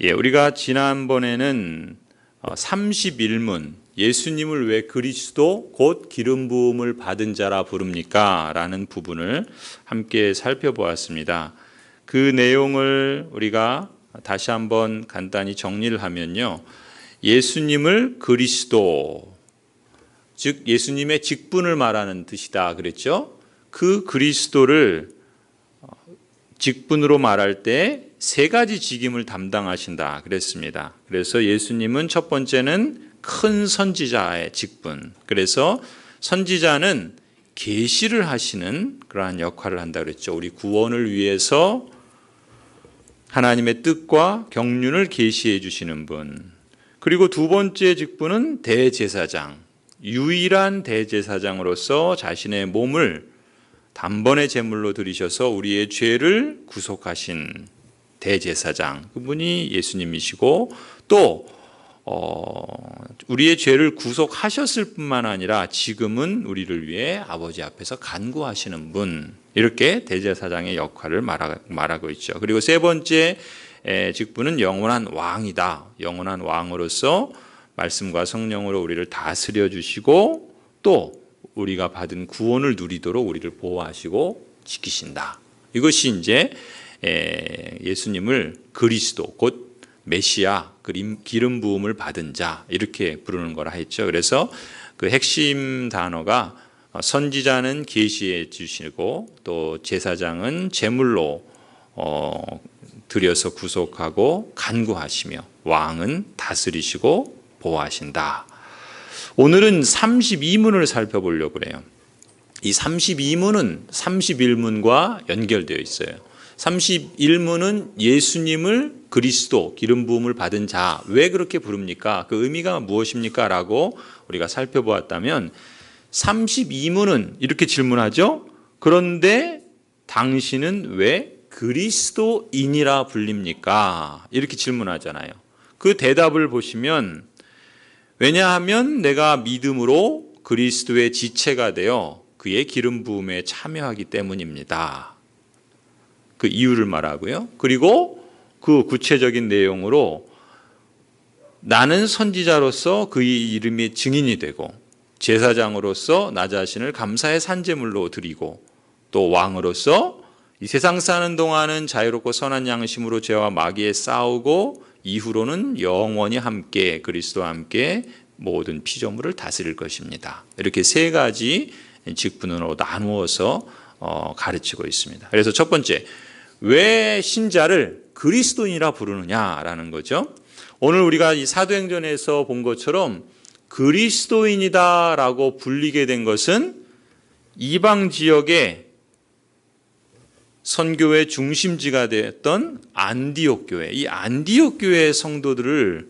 우리가 지난번에는 31문 예수님을 왜 그리스도 곧 기름 부음을 받은 자라 부릅니까? 라는 부분을 함께 살펴보았습니다. 그 내용을 우리가 다시 한번 간단히 정리를 하면요. 예수님을 그리스도, 즉 예수님의 직분을 말하는 뜻이다 그랬죠. 그 그리스도를 직분으로 말할 때 세 가지 직임을 담당하신다 그랬습니다. 그래서 예수님은 첫 번째는 큰 선지자의 직분, 그래서 선지자는 계시를 하시는 그러한 역할을 한다 그랬죠. 우리 구원을 위해서 하나님의 뜻과 경륜을 계시해 주시는 분. 그리고 두 번째 직분은 대제사장, 유일한 대제사장으로서 자신의 몸을 단번에 제물로 드리셔서 우리의 죄를 구속하신 대제사장, 그분이 예수님이시고, 또 우리의 죄를 구속하셨을 뿐만 아니라 지금은 우리를 위해 아버지 앞에서 간구하시는 분, 이렇게 대제사장의 역할을 말하고 있죠. 그리고 세 번째 직분은 영원한 왕이다. 영원한 왕으로서 말씀과 성령으로 우리를 다스려 주시고 또 우리가 받은 구원을 누리도록 우리를 보호하시고 지키신다. 이것이 이제 예수님을 그리스도 곧 메시아, 기름 부음을 받은 자, 이렇게 부르는 거라 했죠. 그래서 그 핵심 단어가 선지자는 계시해 주시고 또 제사장은 제물로 드려서 구속하고 간구하시며 왕은 다스리시고 보호하신다. 오늘은 32문을 살펴보려고 그래요. 이 32문은 31문과 연결되어 있어요. 31문은 예수님을 그리스도, 기름 부음을 받은 자, 왜 그렇게 부릅니까? 그 의미가 무엇입니까? 라고 우리가 살펴보았다면 32문은 이렇게 질문하죠. 그런데 당신은 왜 그리스도인이라 불립니까? 이렇게 질문하잖아요. 그 대답을 보시면, 왜냐하면 내가 믿음으로 그리스도의 지체가 되어 그의 기름 부음에 참여하기 때문입니다. 그 이유를 말하고요. 그리고 그 구체적인 내용으로 나는 선지자로서 그의 이름의 증인이 되고 제사장으로서 나 자신을 감사의 산제물로 드리고 또 왕으로서 이 세상 사는 동안은 자유롭고 선한 양심으로 죄와 마귀에 싸우고 이후로는 영원히 함께 그리스도와 함께 모든 피조물을 다스릴 것입니다. 이렇게 세 가지 직분으로 나누어서 가르치고 있습니다. 그래서 첫 번째, 왜 신자를 그리스도인이라 부르느냐라는 거죠. 오늘 우리가 이 사도행전에서 본 것처럼 그리스도인이다라고 불리게 된 것은 이방 지역의 선교의 중심지가 되었던 안디옥 교회, 이 안디옥 교회의 성도들을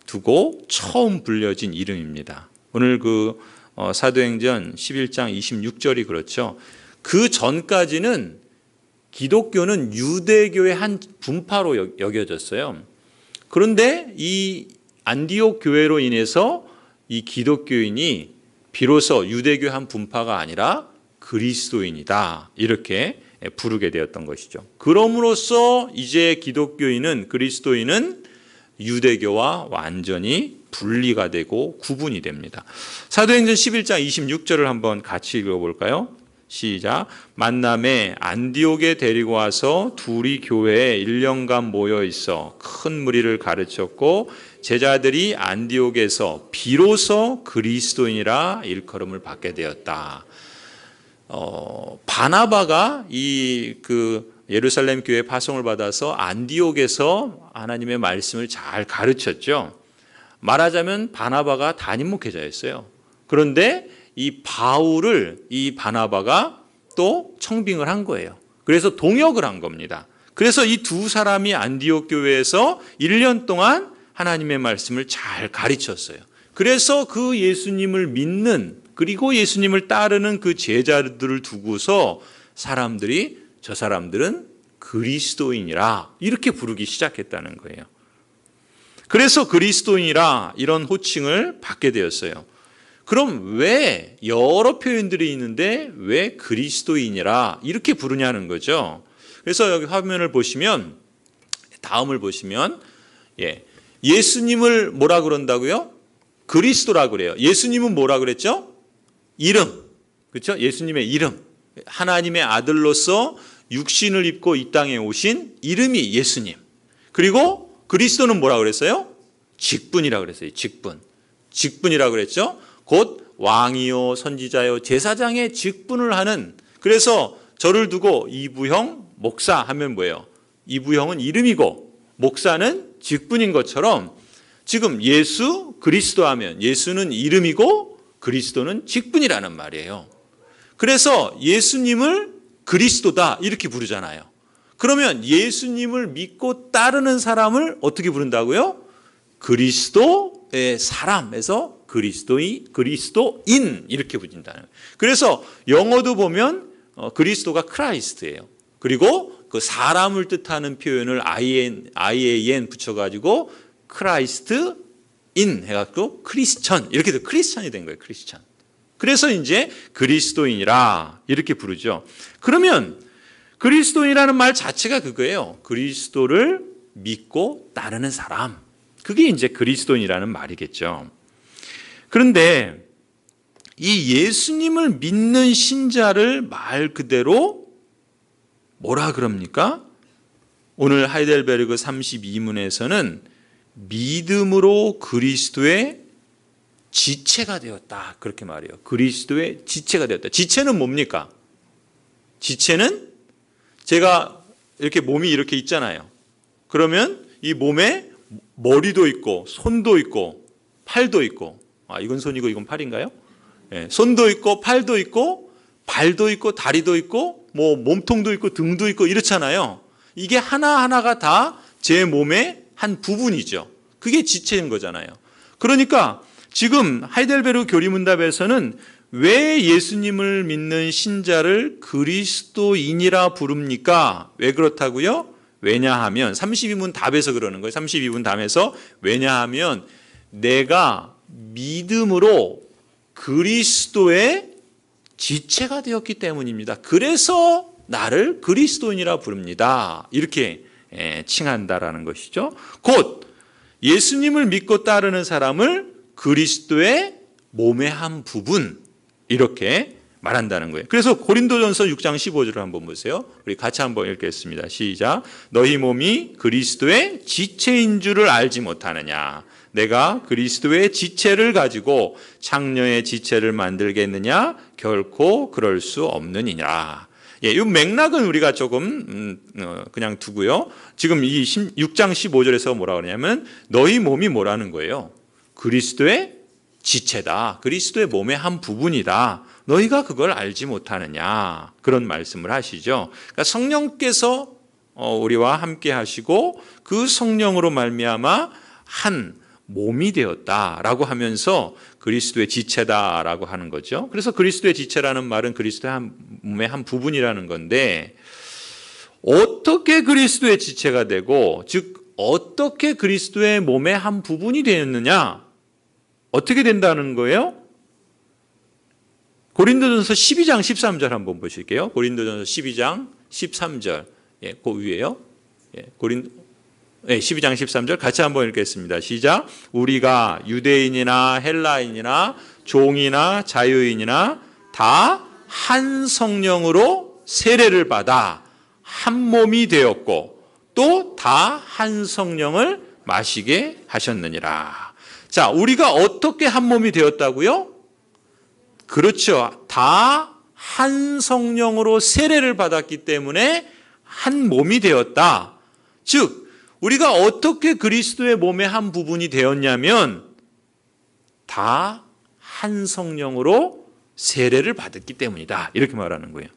두고 처음 불려진 이름입니다. 오늘 그 사도행전 11장 26절이 그렇죠. 그 전까지는 기독교는 유대교의 한 분파로 여겨졌어요. 그런데 이 안디옥 교회로 인해서 이 기독교인이 비로소 유대교의 한 분파가 아니라 그리스도인이다, 이렇게 부르게 되었던 것이죠. 그럼으로써 이제 기독교인은, 그리스도인은 유대교와 완전히 분리가 되고 구분이 됩니다. 사도행전 11장 26절을 한번 같이 읽어볼까요? 시작. 만남에 안디옥에 데리고 와서 둘이 교회에 1년간 모여 있어 큰 무리를 가르쳤고 제자들이 안디옥에서 비로소 그리스도인이라 일컬음을 받게 되었다. 바나바가 예루살렘 교회 파송을 받아서 안디옥에서 하나님의 말씀을 잘 가르쳤죠. 말하자면 바나바가 담임 목회자였어요. 그런데 이 바울을 이 바나바가 또 청빙을 한 거예요. 그래서 동역을 한 겁니다. 그래서 이 두 사람이 안디옥 교회에서 1년 동안 하나님의 말씀을 잘 가르쳤어요. 그래서 그 예수님을 믿는, 그리고 예수님을 따르는 그 제자들을 두고서 사람들이, 저 사람들은 그리스도인이라 이렇게 부르기 시작했다는 거예요. 그래서 그리스도인이라 이런 호칭을 받게 되었어요. 그럼 왜 여러 표현들이 있는데 왜 그리스도인이라 이렇게 부르냐는 거죠. 그래서 여기 화면을 보시면, 다음을 보시면 예. 예수님을 뭐라 그런다고요? 그리스도라 그래요. 예수님은 뭐라 그랬죠? 이름. 그렇죠? 예수님의 이름. 하나님의 아들로서 육신을 입고 이 땅에 오신 이름이 예수님. 그리고 그리스도는 뭐라 그랬어요? 직분이라 그랬어요. 직분. 직분이라 그랬죠? 곧 왕이요 선지자요 제사장의 직분을 하는, 그래서 저를 두고 이부형 목사 하면 뭐예요? 이부형은 이름이고 목사는 직분인 것처럼 지금 예수 그리스도 하면 예수는 이름이고 그리스도는 직분이라는 말이에요. 그래서 예수님을 그리스도다 이렇게 부르잖아요. 그러면 예수님을 믿고 따르는 사람을 어떻게 부른다고요? 그리스도의 사람에서 그리스도인 이렇게 부른다는 거예요. 그래서 영어도 보면 그리스도가 크라이스트예요. 그리고 그 사람을 뜻하는 표현을 IAN 붙여가지고 크라이스트 인 해갖고 크리스천 이렇게 해서 크리스천이 된 거예요. 크리스천. 그래서 이제 그리스도인이라 이렇게 부르죠. 그러면 그리스도인이라는 말 자체가 그거예요. 그리스도를 믿고 따르는 사람. 그게 이제 그리스도인이라는 말이겠죠. 그런데 이 예수님을 믿는 신자를 말 그대로 뭐라 그럽니까? 오늘 하이델베르그 32문에서는 믿음으로 그리스도의 지체가 되었다. 그렇게 말해요. 그리스도의 지체가 되었다. 지체는 뭡니까? 지체는 제가 이렇게 몸이 이렇게 있잖아요. 그러면 이 몸에 머리도 있고 손도 있고 팔도 있고, 이건 손이고 이건 팔인가요? 네, 손도 있고 팔도 있고 발도 있고 다리도 있고 뭐 몸통도 있고 등도 있고 이렇잖아요. 이게 하나하나가 다 제 몸의 한 부분이죠. 그게 지체인 거잖아요. 그러니까 지금 하이델베르그 교리문답에서는 왜 예수님을 믿는 신자를 그리스도인이라 부릅니까? 왜 그렇다고요? 왜냐하면 32문 답에서 그러는 거예요. 32문 답에서 왜냐하면 내가 믿음으로 그리스도의 지체가 되었기 때문입니다. 그래서 나를 그리스도인이라 부릅니다. 이렇게 칭한다라는 것이죠. 곧 예수님을 믿고 따르는 사람을 그리스도의 몸의 한 부분 이렇게 말한다는 거예요. 그래서 고린도전서 6장 15절을 한번 보세요. 우리 같이 한번 읽겠습니다. 시작. 너희 몸이 그리스도의 지체인 줄을 알지 못하느냐. 내가 그리스도의 지체를 가지고 창녀의 지체를 만들겠느냐? 결코 그럴 수 없느니라. 이 맥락은 우리가 조금 그냥 두고요. 지금 이 6장 15절에서 뭐라 그러냐면 너희 몸이 뭐라는 거예요? 그리스도의 지체다. 그리스도의 몸의 한 부분이다. 너희가 그걸 알지 못하느냐. 그런 말씀을 하시죠. 그러니까 성령께서 우리와 함께 하시고 그 성령으로 말미암아 한 몸이 되었다라고 하면서 그리스도의 지체다라고 하는 거죠. 그래서 그리스도의 지체라는 말은 그리스도의 몸의 한 부분이라는 건데 어떻게 그리스도의 지체가 되고 즉 어떻게 그리스도의 몸의 한 부분이 되었느냐? 어떻게 된다는 거예요? 고린도전서 12장 13절 한번 보실게요. 고린도전서 12장 13절. 그 위에요. 12장 13절 같이 한번 읽겠습니다. 시작. 우리가 유대인이나 헬라인이나 종이나 자유인이나 다 한 성령으로 세례를 받아 한 몸이 되었고 또 다 한 성령을 마시게 하셨느니라. 자, 우리가 어떻게 한 몸이 되었다고요? 그렇죠. 다 한 성령으로 세례를 받았기 때문에 한 몸이 되었다. 즉 우리가 어떻게 그리스도의 몸의 한 부분이 되었냐면 다 한 성령으로 세례를 받았기 때문이다. 이렇게 말하는 거예요.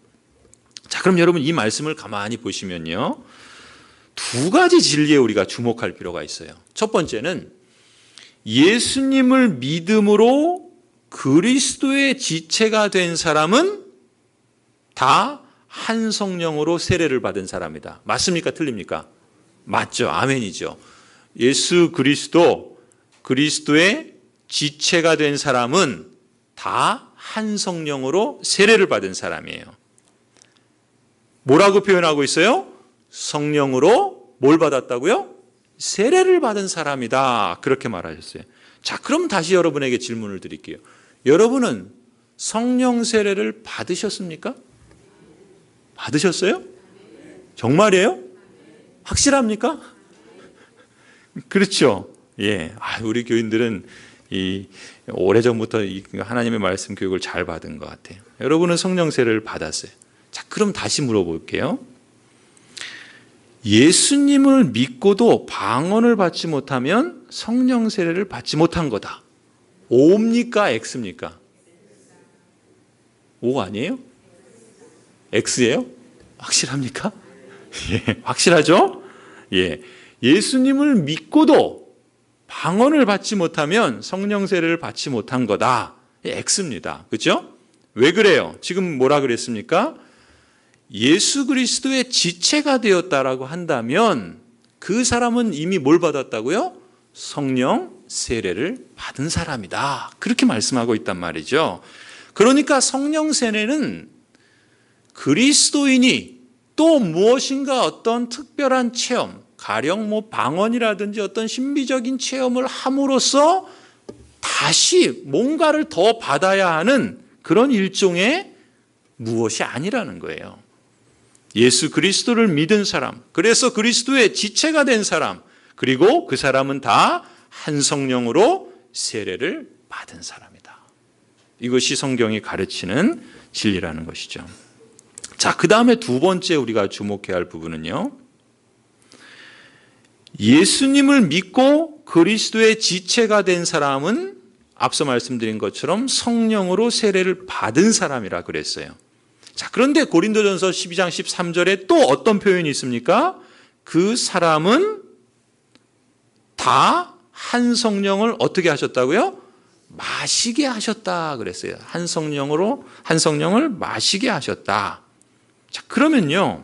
자, 그럼 여러분 이 말씀을 가만히 보시면요. 두 가지 진리에 우리가 주목할 필요가 있어요. 첫 번째는 예수님을 믿음으로 그리스도의 지체가 된 사람은 다 한 성령으로 세례를 받은 사람이다. 맞습니까? 틀립니까? 맞죠. 아멘이죠. 예수 그리스도, 그리스도의 지체가 된 사람은 다 한 성령으로 세례를 받은 사람이에요. 뭐라고 표현하고 있어요? 성령으로 뭘 받았다고요? 세례를 받은 사람이다. 그렇게 말하셨어요. 자, 그럼 다시 여러분에게 질문을 드릴게요. 여러분은 성령 세례를 받으셨습니까? 받으셨어요? 정말이에요? 확실합니까? 그렇죠. 예. 우리 교인들은 오래전부터 하나님의 말씀 교육을 잘 받은 것 같아요. 여러분은 성령 세례를 받았어요. 자, 그럼 다시 물어볼게요. 예수님을 믿고도 방언을 받지 못하면 성령 세례를 받지 못한 거다. O입니까? X입니까? O 아니에요? X예요? 확실합니까? 예, 확실하죠? 예. 예수님을 믿고도 방언을 받지 못하면 성령 세례를 받지 못한 거다. X입니다. 그렇죠? 왜 그래요? 지금 뭐라 그랬습니까? 예수 그리스도의 지체가 되었다라고 한다면 그 사람은 이미 뭘 받았다고요? 성령 세례를 받은 사람이다. 그렇게 말씀하고 있단 말이죠. 그러니까 성령 세례는 그리스도인이 또 무엇인가 어떤 특별한 체험, 가령 방언이라든지 어떤 신비적인 체험을 함으로써 다시 뭔가를 더 받아야 하는 그런 일종의 무엇이 아니라는 거예요. 예수 그리스도를 믿은 사람, 그래서 그리스도의 지체가 된 사람, 그리고 그 사람은 다 한 성령으로 세례를 받은 사람이다. 이것이 성경이 가르치는 진리라는 것이죠. 자, 그 다음에 두 번째 우리가 주목해야 할 부분은요, 예수님을 믿고 그리스도의 지체가 된 사람은 앞서 말씀드린 것처럼 성령으로 세례를 받은 사람이라 그랬어요. 자, 그런데 고린도전서 12장 13절에 또 어떤 표현이 있습니까? 그 사람은 다 한 성령을 어떻게 하셨다고요? 마시게 하셨다 그랬어요. 한 성령을 마시게 하셨다. 자, 그러면요,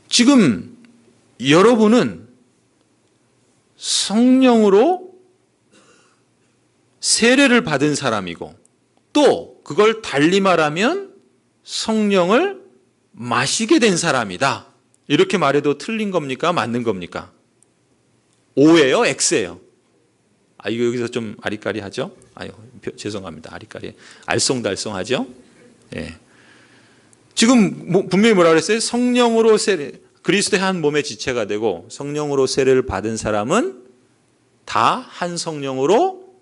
지금 여러분은 성령으로 세례를 받은 사람이고, 또 그걸 달리 말하면 성령을 마시게 된 사람이다. 이렇게 말해도 틀린 겁니까? 맞는 겁니까? O예요? X예요? 이거 여기서 좀 아리까리하죠? 죄송합니다. 아리까리. 알쏭달쏭하죠? 예. 지금 분명히 뭐라 그랬어요? 성령으로 세례, 그리스도의 한 몸의 지체가 되고 성령으로 세례를 받은 사람은 다 한 성령으로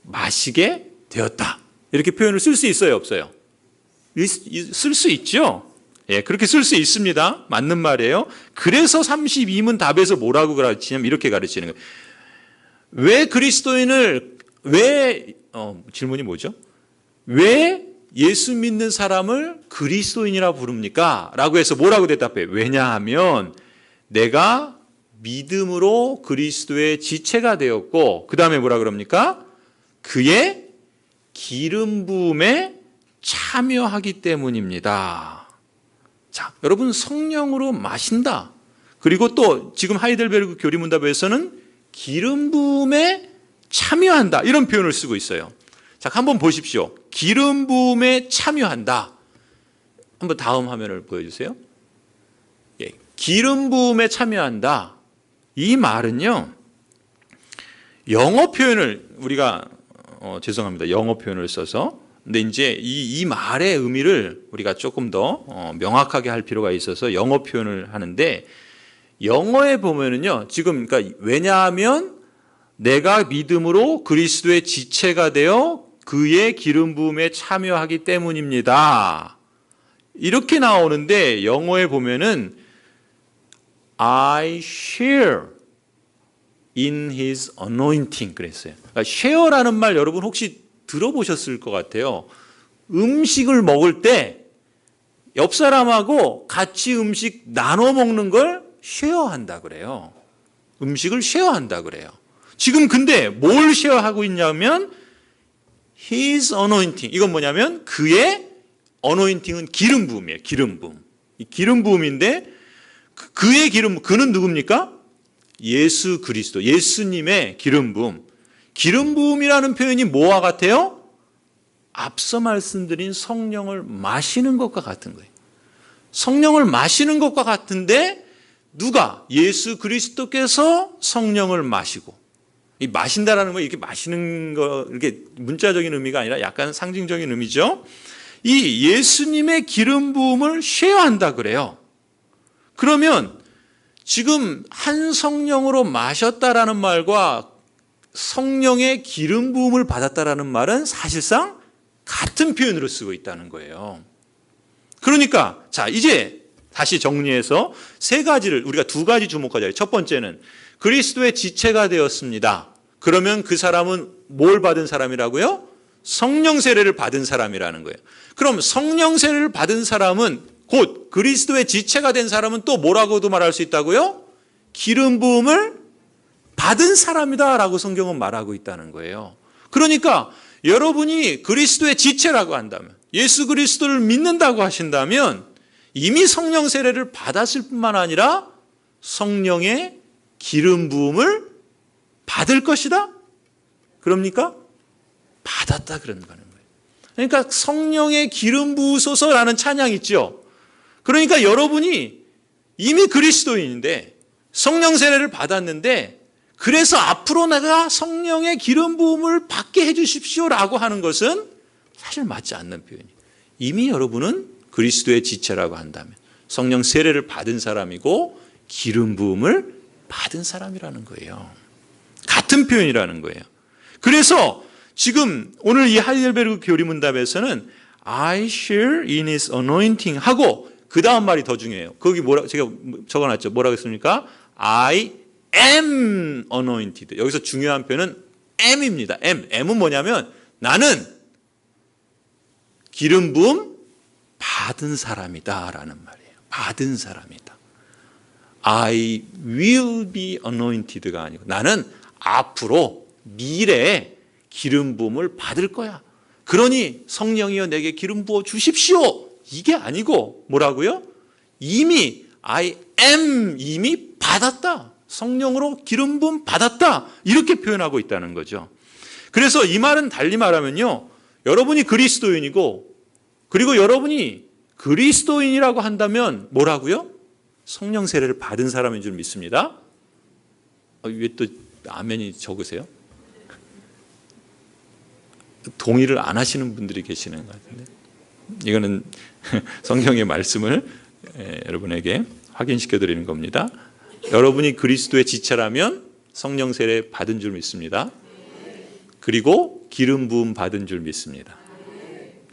마시게 되었다. 이렇게 표현을 쓸 수 있어요? 없어요? 쓸 수 있죠? 예, 그렇게 쓸 수 있습니다. 맞는 말이에요. 그래서 32문 답에서 뭐라고 가르치냐면 이렇게 가르치는 거예요. 왜 그리스도인을, 질문이 뭐죠? 왜 예수 믿는 사람을 그리스도인이라 부릅니까? 라고 해서 뭐라고 대답해요? 왜냐하면 내가 믿음으로 그리스도의 지체가 되었고, 그 다음에 뭐라 그럽니까? 그의 기름 부음에 참여하기 때문입니다. 자, 여러분, 성령으로 마신다. 그리고 또 지금 하이델베르그 교리문답에서는 기름 부음에 참여한다. 이런 표현을 쓰고 있어요. 자, 한번 보십시오. 기름 부음에 참여한다. 한번 다음 화면을 보여주세요. 예, 기름 부음에 참여한다. 이 말은요, 영어 표현을 우리가 죄송합니다. 영어 표현을 써서. 근데 이제 이 말의 의미를 우리가 조금 더 명확하게 할 필요가 있어서 영어 표현을 하는데, 영어에 보면은요, 지금 그러니까 왜냐하면 내가 믿음으로 그리스도의 지체가 되어 그의 기름 부음에 참여하기 때문입니다. 이렇게 나오는데 영어에 보면은 I share in his anointing 그랬어요. 그러니까 share라는 말 여러분 혹시 들어보셨을 것 같아요. 음식을 먹을 때 옆 사람하고 같이 음식 나눠 먹는 걸 쉐어한다 그래요. 음식을 쉐어한다 그래요. 지금 근데 뭘 쉐어하고 있냐면 his anointing. 이건 뭐냐면 그의 anointing은 기름 부음이에요. 기름 부음. 이 기름 부음인데 그의 기름, 그는 누굽니까? 예수 그리스도, 예수님의 기름 부음. 기름 부음이라는 표현이 뭐와 같아요? 앞서 말씀드린 성령을 마시는 것과 같은 거예요. 성령을 마시는 것과 같은데 누가? 예수 그리스도께서 성령을 마시고, 이 마신다라는 건 이렇게 마시는 거, 이렇게 문자적인 의미가 아니라 약간 상징적인 의미죠. 이 예수님의 기름 부음을 쉐어한다 그래요. 그러면 지금 한 성령으로 마셨다라는 말과 성령의 기름 부음을 받았다라는 말은 사실상 같은 표현으로 쓰고 있다는 거예요. 그러니까 자, 이제 다시 정리해서 세 가지를, 우리가 두 가지 주목하자. 첫 번째는 그리스도의 지체가 되었습니다. 그러면 그 사람은 뭘 받은 사람이라고요? 성령 세례를 받은 사람이라는 거예요. 그럼 성령 세례를 받은 사람은, 곧 그리스도의 지체가 된 사람은 또 뭐라고도 말할 수 있다고요? 기름 부음을 받은 사람이다라고 성경은 말하고 있다는 거예요. 그러니까 여러분이 그리스도의 지체라고 한다면, 예수 그리스도를 믿는다고 하신다면 이미 성령 세례를 받았을 뿐만 아니라 성령의 기름 부음을 받을 것이다? 그럽니까? 받았다 그런 거는 거예요. 그러니까 성령의 기름 부으소서라는 찬양이 있죠. 그러니까 여러분이 이미 그리스도인인데 성령 세례를 받았는데, 그래서 앞으로 내가 성령의 기름 부음을 받게 해 주십시오라고 하는 것은 사실 맞지 않는 표현이에요. 이미 여러분은 그리스도의 지체라고 한다면 성령 세례를 받은 사람이고 기름 부음을 받은 사람이라는 거예요. 같은 표현이라는 거예요. 그래서 지금 오늘 이 하이델베르그 교리문답에서는 I share in his anointing 하고 그 다음 말이 더 중요해요. 거기 뭐라, 제가 적어놨죠. 뭐라고 했습니까? I am anointed. 여기서 중요한 표현은 am입니다. am은 뭐냐면 나는 기름 부음 받은 사람이다 라는 말이에요. 받은 사람이다. I will be anointed가 아니고 나는 앞으로 미래에 기름 부음을 받을 거야. 그러니 성령이여 내게 기름 부어 주십시오. 이게 아니고 뭐라고요? 이미 I am 이미 받았다. 성령으로 기름 부음 받았다. 이렇게 표현하고 있다는 거죠. 그래서 이 말은 달리 말하면요. 여러분이 그리스도인이고 그리고 여러분이 그리스도인이라고 한다면 뭐라고요? 성령 세례를 받은 사람인 줄 믿습니다. 왜 또 아멘이 적으세요? 동의를 안 하시는 분들이 계시는 것 같은데, 이거는 성경의 말씀을 여러분에게 확인시켜 드리는 겁니다. 여러분이 그리스도의 지체라면 성령 세례 받은 줄 믿습니다. 그리고 기름 부음 받은 줄 믿습니다.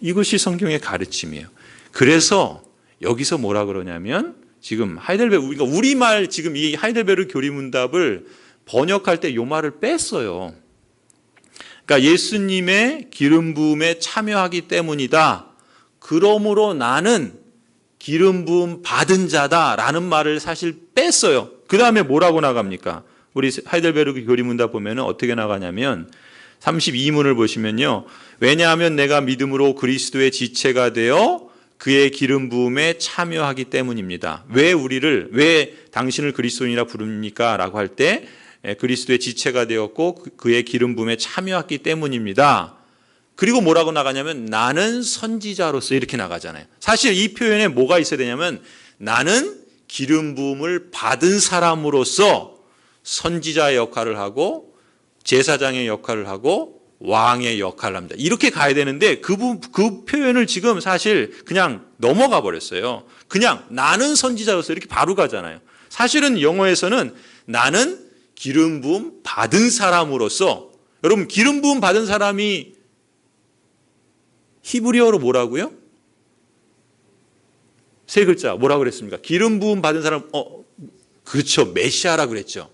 이것이 성경의 가르침이에요. 그래서 여기서 뭐라 그러냐면 지금 하이델베르, 우리가 우리말 지금 이 하이델베르 교리문답을 번역할 때 이 말을 뺐어요. 그러니까 예수님의 기름 부음에 참여하기 때문이다. 그러므로 나는 기름 부음 받은 자다라는 말을 사실 뺐어요. 그 다음에 뭐라고 나갑니까? 우리 하이델베르그 교리문답 보면은 어떻게 나가냐면 32문을 보시면요. 왜냐하면 내가 믿음으로 그리스도의 지체가 되어 그의 기름 부음에 참여하기 때문입니다. 왜 당신을 그리스도인이라 부릅니까? 라고 할 때 그리스도의 지체가 되었고 그의 기름 부음에 참여했기 때문입니다. 그리고 뭐라고 나가냐면 나는 선지자로서 이렇게 나가잖아요. 사실 이 표현에 뭐가 있어야 되냐면 나는 기름 부음을 받은 사람으로서 선지자의 역할을 하고 제사장의 역할을 하고 왕의 역할을 합니다. 이렇게 가야 되는데 그 표현을 지금 사실 그냥 넘어가 버렸어요. 그냥 나는 선지자로서 이렇게 바로 가잖아요. 사실은 영어에서는 나는 기름 부음 받은 사람으로서, 여러분 기름 부음 받은 사람이 히브리어로 뭐라고요? 세 글자 뭐라고 그랬습니까? 기름 부음 받은 사람, 그렇죠. 메시아라고 그랬죠.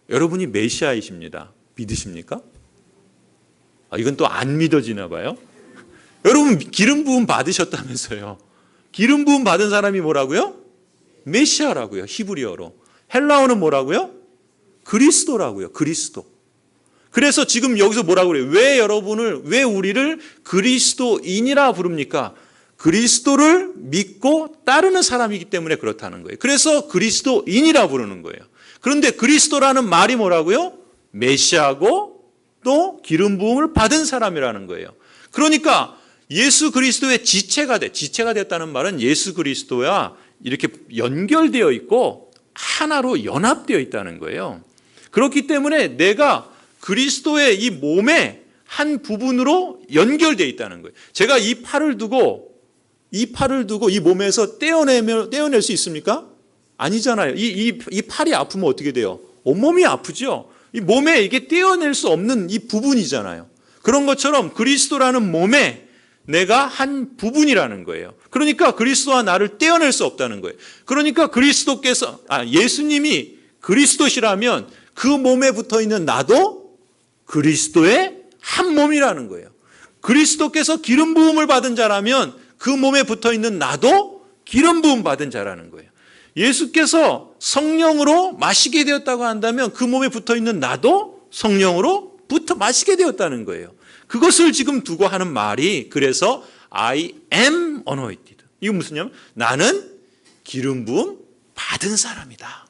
여러분이 메시아이십니다. 믿으십니까? 이건 또 안 믿어지나 봐요. 여러분 기름 부음 받으셨다면서요. 기름 부음 받은 사람이 뭐라고요? 메시아라고요. 히브리어로. 헬라어는 뭐라고요? 그리스도라고요. 그리스도. 그래서 지금 여기서 뭐라고 그래요? 왜 우리를 그리스도인이라 부릅니까? 그리스도를 믿고 따르는 사람이기 때문에 그렇다는 거예요. 그래서 그리스도인이라 부르는 거예요. 그런데 그리스도라는 말이 뭐라고요? 메시아고 또 기름 부음을 받은 사람이라는 거예요. 그러니까 예수 그리스도의 지체가 됐다는 말은 예수 그리스도와 이렇게 연결되어 있고 하나로 연합되어 있다는 거예요. 그렇기 때문에 내가 그리스도의 이 몸의 한 부분으로 연결되어 있다는 거예요. 제가 이 팔을 두고 이 몸에서 떼어낼 수 있습니까? 아니잖아요. 이 팔이 아프면 어떻게 돼요? 온몸이 아프죠. 이 몸에 이게 떼어낼 수 없는 이 부분이잖아요. 그런 것처럼 그리스도라는 몸에 내가 한 부분이라는 거예요. 그러니까 그리스도와 나를 떼어낼 수 없다는 거예요. 그러니까 예수님이 그리스도시라면 그 몸에 붙어 있는 나도 그리스도의 한 몸이라는 거예요. 그리스도께서 기름 부음을 받은 자라면 그 몸에 붙어 있는 나도 기름 부음 받은 자라는 거예요. 예수께서 성령으로 마시게 되었다고 한다면 그 몸에 붙어 있는 나도 성령으로 마시게 되었다는 거예요. 그것을 지금 두고 하는 말이 그래서 I am anointed. 이거 무슨 냐면 나는 기름 부음 받은 사람이다.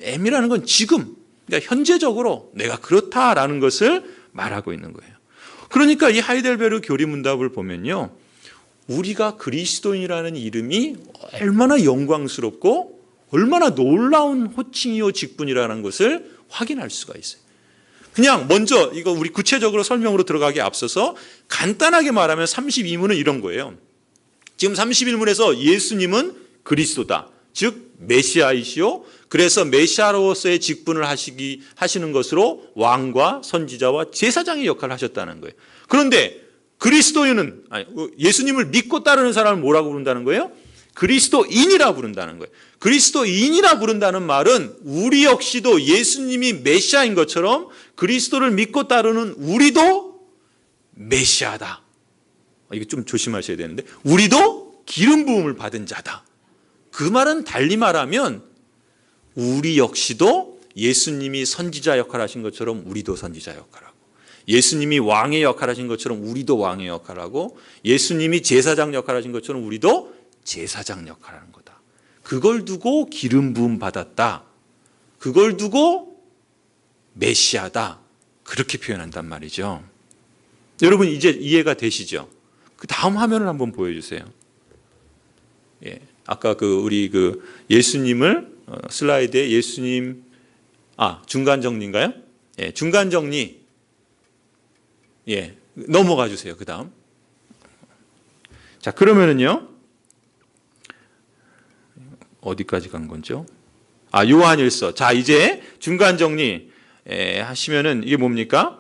am이라는 건 지금, 그러니까 현재적으로 내가 그렇다라는 것을 말하고 있는 거예요. 그러니까 이 하이델베르 교리문답을 보면요, 우리가 그리스도인이라는 이름이 얼마나 영광스럽고 얼마나 놀라운 호칭이요 직분이라는 것을 확인할 수가 있어요. 그냥 먼저 이거 우리 구체적으로 설명으로 들어가기 앞서서 간단하게 말하면 32문은 이런 거예요. 지금 31문에서 예수님은 그리스도다. 즉 메시아이시오. 그래서 메시아로서의 직분을 하시는 것으로 왕과 선지자와 제사장의 역할을 하셨다는 거예요. 그런데 예수님을 믿고 따르는 사람을 뭐라고 부른다는 거예요? 그리스도인이라 부른다는 거예요. 그리스도인이라 부른다는 말은 우리 역시도 예수님이 메시아인 것처럼 그리스도를 믿고 따르는 우리도 메시아다. 이거 좀 조심하셔야 되는데, 우리도 기름 부음을 받은 자다. 그 말은 달리 말하면 우리 역시도 예수님이 선지자 역할을 하신 것처럼 우리도 선지자 역할하고, 예수님이 왕의 역할을 하신 것처럼 우리도 왕의 역할을 하고, 예수님이 제사장 역할을 하신 것처럼 우리도 제사장 역할을 하는 거다. 그걸 두고 기름 부음 받았다. 그걸 두고 메시아다. 그렇게 표현한단 말이죠. 여러분 이제 이해가 되시죠? 그 다음 화면을 한번 보여주세요. 예, 아까 우리 예수님을 슬라이드에 예수님 중간 정리인가요? 예, 중간 정리. 예, 넘어가 주세요. 그 다음. 자, 그러면은요. 어디까지 간 건죠? 요한일서. 자, 이제 중간 정리 하시면은 이게 뭡니까?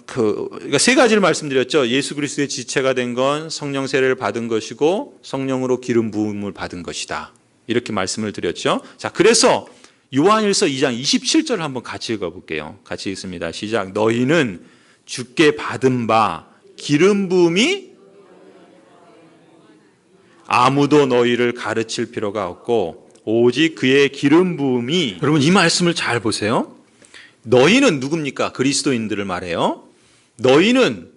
그러니까 세 가지를 말씀드렸죠. 예수 그리스도의 지체가 된 건 성령 세례를 받은 것이고 성령으로 기름 부음을 받은 것이다. 이렇게 말씀을 드렸죠. 자, 그래서 요한일서 2장 27절을 한번 같이 읽어볼게요. 같이 읽습니다. 시작. 너희는 주께 받은 바 기름 부음이 아무도 너희를 가르칠 필요가 없고 오직 그의 기름 부음이. 여러분 이 말씀을 잘 보세요. 너희는 누굽니까? 그리스도인들을 말해요. 너희는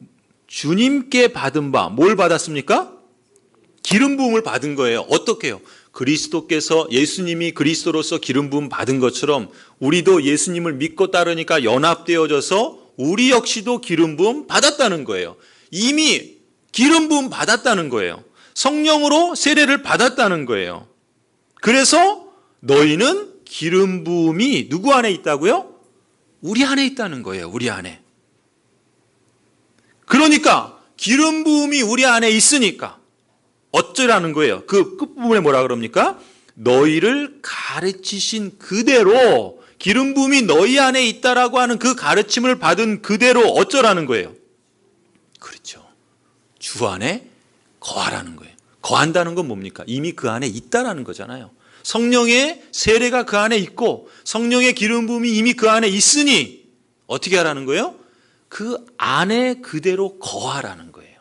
주님께 받은 바 뭘 받았습니까? 기름 부음을 받은 거예요. 어떻게 해요? 그리스도께서 예수님이 그리스도로서 기름 부음 받은 것처럼 우리도 예수님을 믿고 따르니까 연합되어져서 우리 역시도 기름 부음 받았다는 거예요. 이미 기름 부음 받았다는 거예요. 성령으로 세례를 받았다는 거예요. 그래서 너희는 기름 부음이 누구 안에 있다고요? 우리 안에 있다는 거예요. 우리 안에. 그러니까 기름 부음이 우리 안에 있으니까 어쩌라는 거예요? 그 끝부분에 뭐라 그럽니까? 너희를 가르치신 그대로 기름 부음이 너희 안에 있다라고 하는 그 가르침을 받은 그대로 어쩌라는 거예요? 그렇죠. 주 안에 거하라는 거예요. 거한다는 건 뭡니까? 이미 그 안에 있다라는 거잖아요. 성령의 세례가 그 안에 있고 성령의 기름 부음이 이미 그 안에 있으니 어떻게 하라는 거예요? 그 안에 그대로 거하라는 거예요.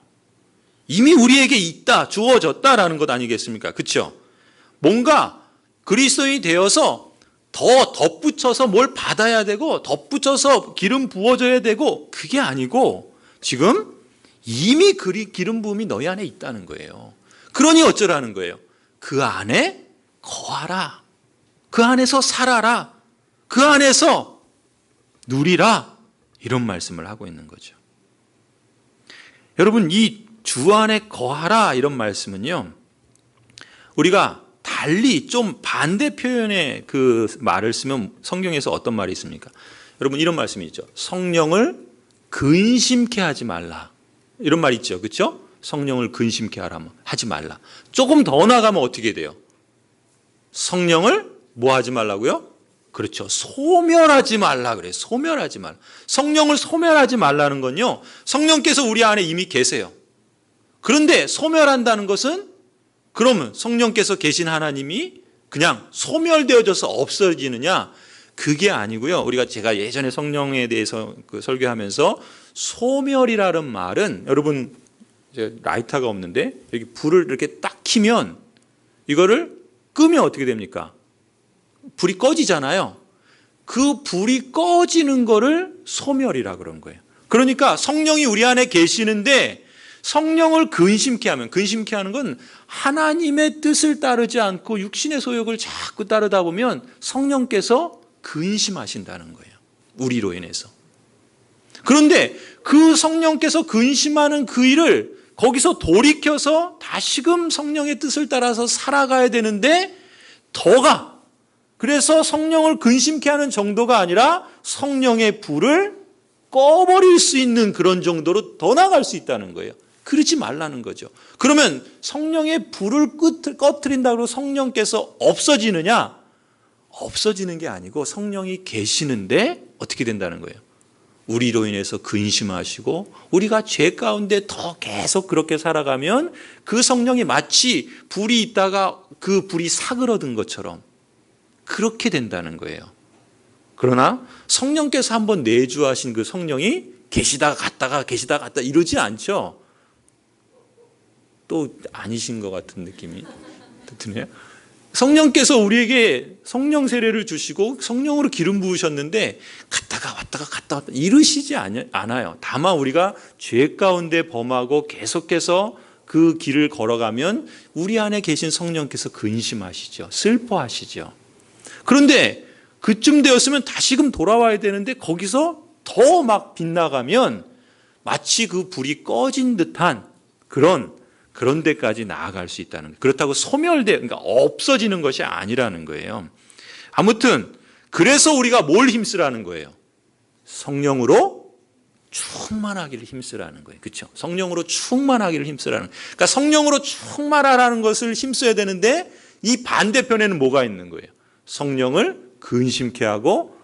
이미 우리에게 있다, 주어졌다라는 것 아니겠습니까? 그렇죠? 뭔가 그리스도인이 되어서 더 덧붙여서 뭘 받아야 되고 덧붙여서 기름 부어져야 되고 그게 아니고 지금 이미 기름 부음이 너희 안에 있다는 거예요. 그러니 어쩌라는 거예요? 그 안에 거하라. 그 안에서 살아라. 그 안에서 누리라. 이런 말씀을 하고 있는 거죠. 여러분, 이 주 안에 거하라 이런 말씀은요, 우리가 달리 좀 반대 표현의 그 말을 쓰면 성경에서 어떤 말이 있습니까? 여러분, 이런 말씀이 있죠. 성령을 근심케 하지 말라. 이런 말이 있죠. 그렇죠? 성령을 근심케 하지 말라. 조금 더 나가면 어떻게 돼요? 성령을 뭐 하지 말라고요? 그렇죠. 소멸하지 말라 그래요. 소멸하지 말라. 성령을 소멸하지 말라는 건요, 성령께서 우리 안에 이미 계세요. 그런데 소멸한다는 것은, 그러면 성령께서 계신 하나님이 그냥 소멸되어져서 없어지느냐? 그게 아니고요. 제가 예전에 성령에 대해서 설교하면서 소멸이라는 말은, 여러분, 이제 라이터가 없는데 여기 불을 이렇게 딱 켜면 이거를 끄면 어떻게 됩니까? 불이 꺼지잖아요. 그 불이 꺼지는 거를 소멸이라 그런 거예요. 그러니까 성령이 우리 안에 계시는데 성령을 근심케 하는 건 하나님의 뜻을 따르지 않고 육신의 소욕을 자꾸 따르다 보면 성령께서 근심하신다는 거예요. 우리로 인해서. 그런데 그 성령께서 근심하는 그 일을 거기서 돌이켜서 다시금 성령의 뜻을 따라서 살아가야 되는데 그래서 성령을 근심케 하는 정도가 아니라 성령의 불을 꺼버릴 수 있는 그런 정도로 더 나갈 수 있다는 거예요. 그러지 말라는 거죠. 그러면 성령의 불을 꺼트린다고 성령께서 없어지느냐? 없어지는 게 아니고 성령이 계시는데 어떻게 된다는 거예요? 우리로 인해서 근심하시고 우리가 죄 가운데 더 계속 그렇게 살아가면 그 성령이 마치 불이 있다가 그 불이 사그러든 것처럼 그렇게 된다는 거예요. 그러나 성령께서 한번 내주하신 그 성령이 계시다가 갔다가 이러지 않죠. 또 아니신 것 같은 느낌이 드네요. 성령께서 우리에게 성령 세례를 주시고 성령으로 기름 부으셨는데 갔다가 왔다 이러시지 않아요. 다만 우리가 죄 가운데 범하고 계속해서 그 길을 걸어가면 우리 안에 계신 성령께서 근심하시죠. 슬퍼하시죠. 그런데 그쯤 되었으면 다시금 돌아와야 되는데 거기서 더 막 빗나가면 마치 그 불이 꺼진 듯한 그런 데까지 나아갈 수 있다는 거예요. 그렇다고 그러니까 없어지는 것이 아니라는 거예요. 아무튼 그래서 우리가 뭘 힘쓰라는 거예요? 성령으로 충만하기를 힘쓰라는 거예요. 그렇죠? 성령으로 충만하기를 힘쓰라는 거예요. 그러니까 성령으로 충만하라는 것을 힘써야 되는데 이 반대편에는 뭐가 있는 거예요? 성령을 근심케 하고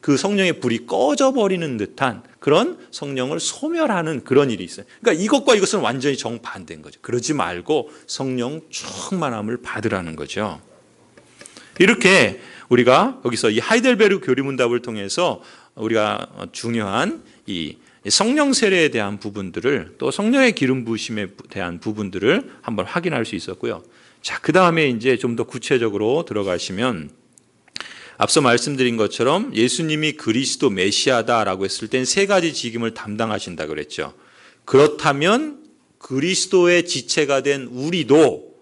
그 성령의 불이 꺼져버리는 듯한 그런 성령을 소멸하는 그런 일이 있어요. 그러니까 이것과 이것은 완전히 정반대인 거죠. 그러지 말고 성령 충만함을 받으라는 거죠. 이렇게 우리가 여기서 이 하이델베르그 교리문답을 통해서 우리가 중요한 이 성령 세례에 대한 부분들을 또 성령의 기름 부으심에 대한 부분들을 한번 확인할 수 있었고요. 자, 그 다음에 이제 좀 더 구체적으로 들어가시면 앞서 말씀드린 것처럼 예수님이 그리스도 메시아다라고 했을 땐 세 가지 직임을 담당하신다 그랬죠. 그렇다면 그리스도의 지체가 된 우리도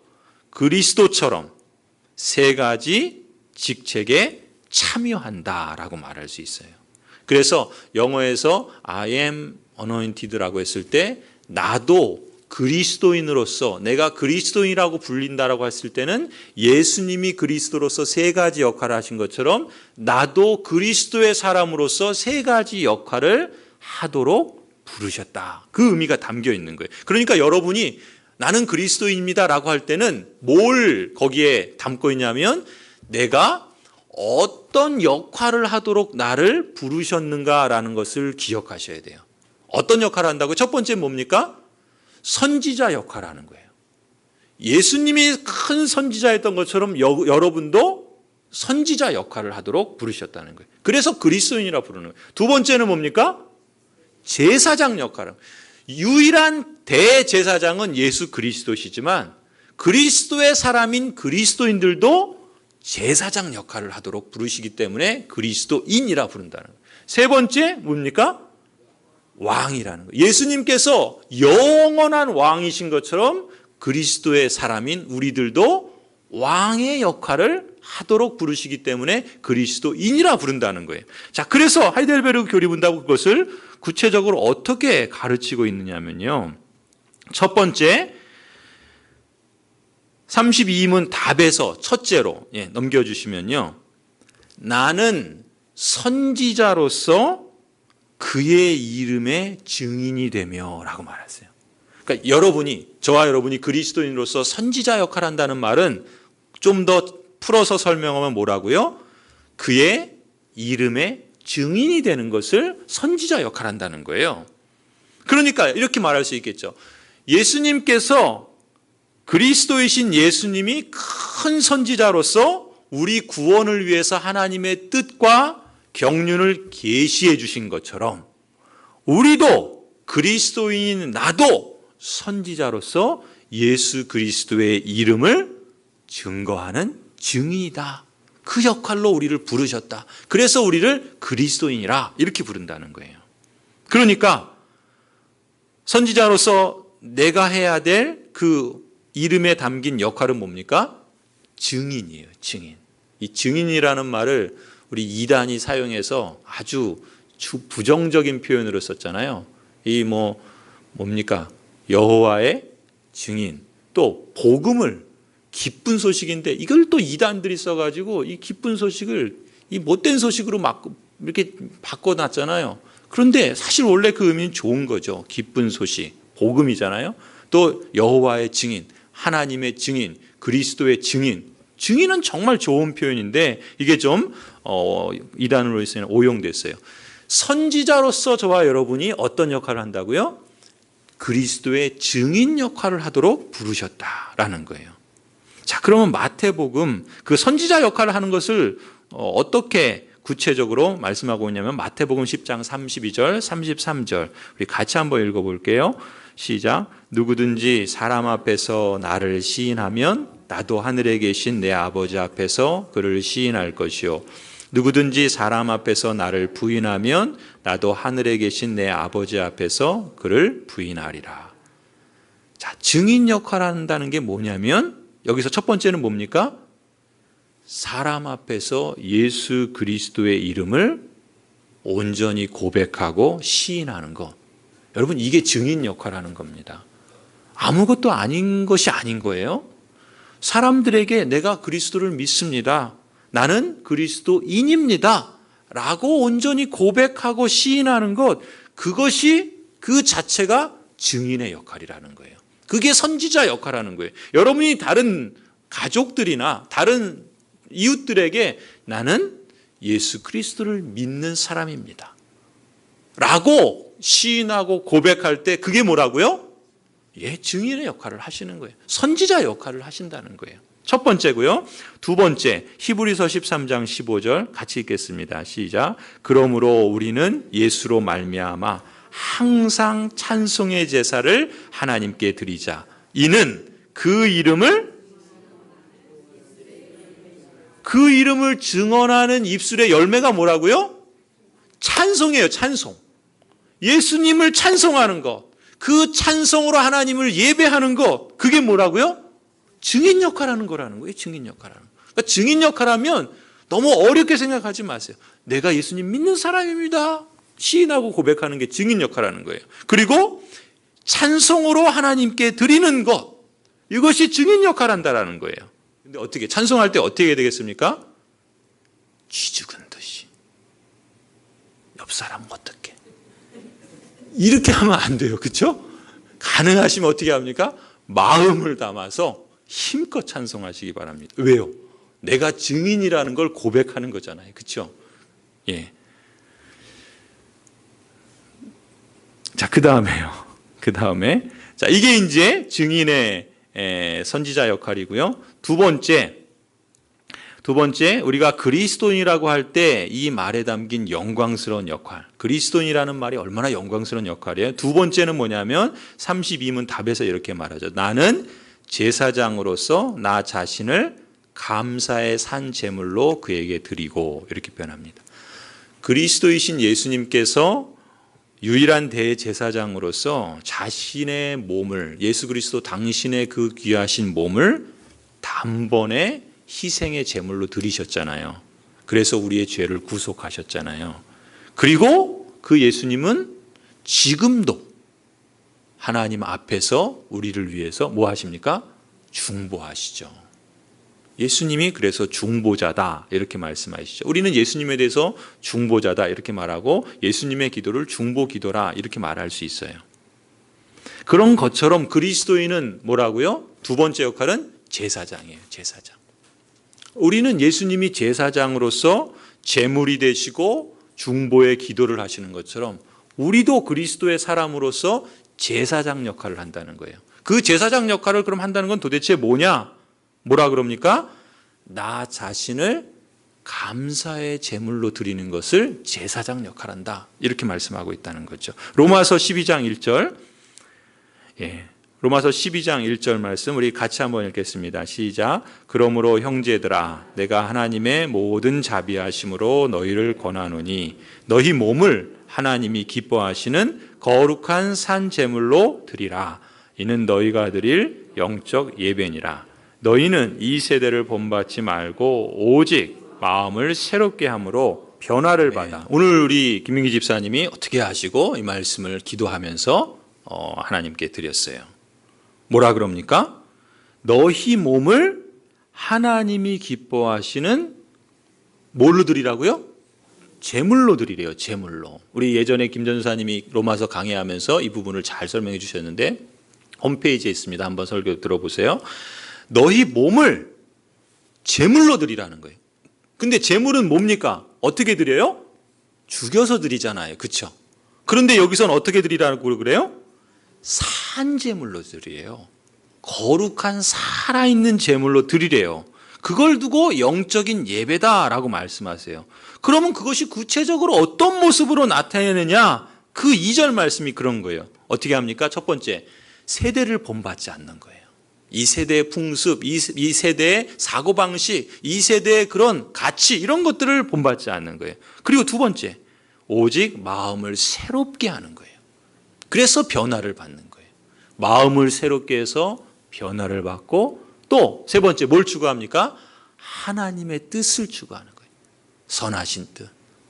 그리스도처럼 세 가지 직책에 참여한다라고 말할 수 있어요. 그래서 영어에서 I am anointed라고 했을 때 나도 그리스도인으로서 내가 그리스도인이라고 불린다라고 했을 때는 예수님이 그리스도로서 세 가지 역할을 하신 것처럼 나도 그리스도의 사람으로서 세 가지 역할을 하도록 부르셨다. 그 의미가 담겨 있는 거예요. 그러니까 여러분이 나는 그리스도인입니다라고 할 때는 뭘 거기에 담고 있냐면 내가 어떤 역할을 하도록 나를 부르셨는가라는 것을 기억하셔야 돼요. 어떤 역할을 한다고요? 첫 번째 뭡니까? 선지자 역할을 하는 거예요. 예수님이 큰 선지자였던 것처럼 여러분도 선지자 역할을 하도록 부르셨다는 거예요. 그래서 그리스도인이라 부르는 거예요. 두 번째는 뭡니까? 제사장 역할을. 유일한 대제사장은 예수 그리스도시지만 그리스도의 사람인 그리스도인들도 제사장 역할을 하도록 부르시기 때문에 그리스도인이라 부른다는 거예요. 세 번째 뭡니까? 왕이라는 거예요. 예수님께서 영원한 왕이신 것처럼 그리스도의 사람인 우리들도 왕의 역할을 하도록 부르시기 때문에 그리스도인이라 부른다는 거예요. 자, 그래서 하이델베르그 교리문답은 그것을 구체적으로 어떻게 가르치고 있느냐면요. 첫 번째, 32문 답에서 첫째로 넘겨주시면요. 나는 선지자로서 그의 이름의 증인이 되며 라고 말했어요. 그러니까 저와 여러분이 그리스도인으로서 선지자 역할을 한다는 말은 좀 더 풀어서 설명하면 뭐라고요? 그의 이름의 증인이 되는 것을 선지자 역할을 한다는 거예요. 그러니까 이렇게 말할 수 있겠죠. 예수님께서 그리스도이신 예수님이 큰 선지자로서 우리 구원을 위해서 하나님의 뜻과 경륜을 계시해 주신 것처럼 우리도 그리스도인인 나도 선지자로서 예수 그리스도의 이름을 증거하는 증인이다. 그 역할로 우리를 부르셨다. 그래서 우리를 그리스도인이라 이렇게 부른다는 거예요. 그러니까 선지자로서 내가 해야 될 그 이름에 담긴 역할은 뭡니까? 증인이에요. 증인. 이 증인이라는 말을 우리 이단이 사용해서 아주 부정적인 표현으로 썼잖아요. 이 뭡니까? 여호와의 증인. 또 복음을 기쁜 소식인데 이걸 또 이단들이 써가지고 이 기쁜 소식을 이 못된 소식으로 막 이렇게 바꿔놨잖아요. 그런데 사실 원래 그 의미는 좋은 거죠. 기쁜 소식, 복음이잖아요. 또 여호와의 증인, 하나님의 증인, 그리스도의 증인. 증인은 정말 좋은 표현인데 이게 좀 이단으로서는 오용됐어요. 선지자로서 저와 여러분이 어떤 역할을 한다고요? 그리스도의 증인 역할을 하도록 부르셨다라는 거예요. 자, 그러면 마태복음 그 선지자 역할을 하는 것을 어떻게 구체적으로 말씀하고 있냐면 마태복음 10장 32절, 33절 우리 같이 한번 읽어볼게요. 시작. 누구든지 사람 앞에서 나를 시인하면 나도 하늘에 계신 내 아버지 앞에서 그를 시인할 것이요. 누구든지 사람 앞에서 나를 부인하면 나도 하늘에 계신 내 아버지 앞에서 그를 부인하리라. 자, 증인 역할을 한다는 게 뭐냐면 여기서 첫 번째는 뭡니까? 사람 앞에서 예수 그리스도의 이름을 온전히 고백하고 시인하는 것. 여러분, 이게 증인 역할을 하는 겁니다. 아무것도 아닌 것이 아닌 거예요. 사람들에게 내가 그리스도를 믿습니다. 나는 그리스도인입니다. 라고 온전히 고백하고 시인하는 것, 그것이 그 자체가 증인의 역할이라는 거예요. 그게 선지자 역할이라는 거예요. 여러분이 다른 가족들이나 다른 이웃들에게 나는 예수 그리스도를 믿는 사람입니다. 라고 시인하고 고백할 때 그게 뭐라고요? 증인의 역할을 하시는 거예요. 선지자 역할을 하신다는 거예요. 첫 번째고요. 두 번째, 히브리서 13장 15절 같이 읽겠습니다. 시작. 그러므로 우리는 예수로 말미암아 항상 찬송의 제사를 하나님께 드리자. 이는 그 이름을 증언하는 입술의 열매가 뭐라고요? 찬송이에요. 찬송. 예수님을 찬송하는 것. 그 찬송으로 하나님을 예배하는 것. 그게 뭐라고요? 증인 역할하는 거라는 거예요. 증인 역할하는 거. 그러니까 증인 역할하면 너무 어렵게 생각하지 마세요. 내가 예수님 믿는 사람입니다. 시인하고 고백하는 게 증인 역할하는 거예요. 그리고 찬송으로 하나님께 드리는 것. 이것이 증인 역할을 한다는 거예요. 근데 어떻게 찬송할 때 어떻게 해야 되겠습니까? 쥐죽은 듯이. 옆 사람 어떻게? 이렇게 하면 안 돼요. 그렇죠? 가능하시면 어떻게 합니까? 마음을 담아서 힘껏 찬송하시기 바랍니다. 왜요? 내가 증인이라는 걸 고백하는 거잖아요. 그렇죠? 예. 자, 그다음에요. 자, 이게 이제 증인의 선지자 역할이고요. 두 번째, 우리가 그리스도인이라고 할 때 이 말에 담긴 영광스러운 역할. 그리스도인이라는 말이 얼마나 영광스러운 역할이에요. 두 번째는 뭐냐면 32문 답에서 이렇게 말하죠. 나는 제사장으로서 나 자신을 감사의 산 제물로 그에게 드리고 이렇게 표현합니다. 그리스도이신 예수님께서 유일한 대제사장으로서 자신의 몸을 예수 그리스도 당신의 그 귀하신 몸을 단번에 희생의 제물로 드리셨잖아요. 그래서 우리의 죄를 구속하셨잖아요. 그리고 그 예수님은 지금도 하나님 앞에서 우리를 위해서 뭐 하십니까? 중보하시죠. 예수님이 그래서 중보자다 이렇게 말씀하시죠. 우리는 예수님에 대해서 중보자다 이렇게 말하고 예수님의 기도를 중보기도라 이렇게 말할 수 있어요. 그런 것처럼 그리스도인은 뭐라고요? 두 번째 역할은 제사장이에요. 제사장. 우리는 예수님이 제사장으로서 제물이 되시고 중보의 기도를 하시는 것처럼 우리도 그리스도의 사람으로서 제사장 역할을 한다는 거예요. 그 제사장 역할을 그럼 한다는 건 도대체 뭐냐? 뭐라 그럽니까? 나 자신을 감사의 제물로 드리는 것을 제사장 역할한다. 이렇게 말씀하고 있다는 거죠. 로마서 12장 1절. 로마서 12장 1절 말씀 우리 같이 한번 읽겠습니다. 시작. 그러므로 형제들아 내가 하나님의 모든 자비하심으로 너희를 권하노니 너희 몸을 하나님이 기뻐하시는 거룩한 산 제물로 드리라. 이는 너희가 드릴 영적 예배니라. 너희는 이 세대를 본받지 말고 오직 마음을 새롭게 함으로 변화를 받아. 오늘 우리 김민기 집사님이 어떻게 하시고 이 말씀을 기도하면서 하나님께 드렸어요. 뭐라 그럽니까? 너희 몸을 하나님이 기뻐하시는 뭘로 드리라고요? 제물로 드리래요. 제물로. 우리 예전에 김 전사님이 로마서 강해하면서 이 부분을 잘 설명해 주셨는데 홈페이지에 있습니다. 한번 설교 들어보세요. 너희 몸을 제물로 드리라는 거예요. 근데 제물은 뭡니까? 어떻게 드려요? 죽여서 드리잖아요. 그렇죠? 그런데 여기서는 어떻게 드리라고 그래요? 산제물로 드리래요. 거룩한 살아있는 제물로 드리래요. 그걸 두고 영적인 예배다라고 말씀하세요. 그러면 그것이 구체적으로 어떤 모습으로 나타내느냐? 그 2절 말씀이 그런 거예요. 어떻게 합니까? 첫 번째, 세대를 본받지 않는 거예요. 이 세대의 풍습, 이 세대의 사고방식, 이 세대의 그런 가치 이런 것들을 본받지 않는 거예요. 그리고 두 번째, 오직 마음을 새롭게 하는 거예요. 그래서 변화를 받는 거예요. 마음을 새롭게 해서 변화를 받고 또 세 번째 뭘 추구합니까? 하나님의 뜻을 추구하는 거예요. 선하신 뜻,